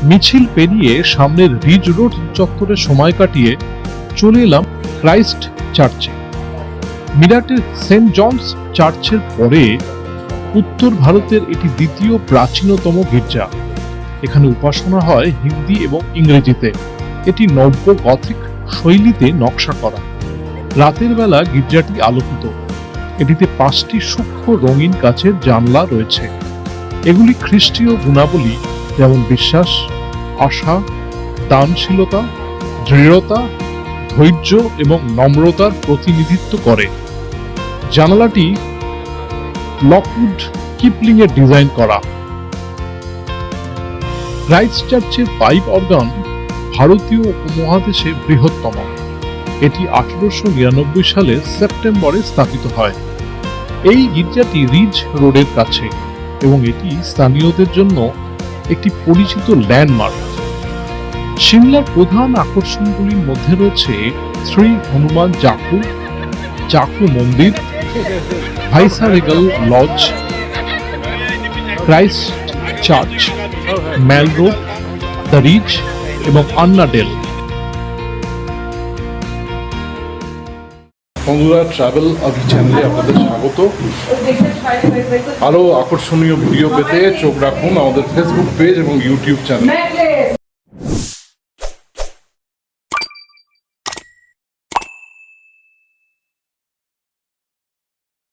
মিছিল পেরিয়ে সামনের রিজ রোড চত্বরে সময় কাটিয়ে চলে এলাম ক্রাইস্ট চার্চে। মিরাটের সেন্ট জনস চার্চের পরে উত্তর ভারতের এটি দ্বিতীয় প্রাচীনতম গির্জা। এখানে উপাসনা হয় হিন্দি এবং ইংরেজিতে। এটি নব্য গথিক শৈলীতে নকশা করা। রাতের বেলা গির্জাটি আলোকিত। এটিতে 5টি সূক্ষ্ম রঙিন কাচের জানলা রয়েছে। এগুলি খ্রিস্টীয় গুণাবলী যেমন বিশ্বাস, আশা, দানশীলতা, দৃঢ়তা, ধৈর্য এবং নম্রতার প্রতিনিধিত্ব করে। জানালাটি লকউড কিপলিং এর ডিজাইন করা। ক্রাইস্ট চার্চের পাইপ অর্গান ভারতীয় উপমহাদেশে বৃহত্তম। এটি 1899 সালে সেপ্টেম্বরে স্থাপিত হয়। এই গির্জাটি রিজ রোডের কাছে এবং এটি স্থানীয়দের জন্য একটি পরিচিত ল্যান্ডমার্ক। সিমলার প্রধান আকর্ষণগুলির মধ্যে রয়েছে শ্রী হনুমান জাকু মন্দির, viceregal lodge, Christ Church, Mall Road, the Ridge এবং আন্নাডেল। বন্ধুরা, ট্রাভেল আভি চ্যানেলে আপনাদের স্বাগত। আরও আকর্ষণীয় ভিডিও পেতে চোখ রাখুন আমাদের ফেসবুক পেজ এবং ইউটিউব চ্যানেল।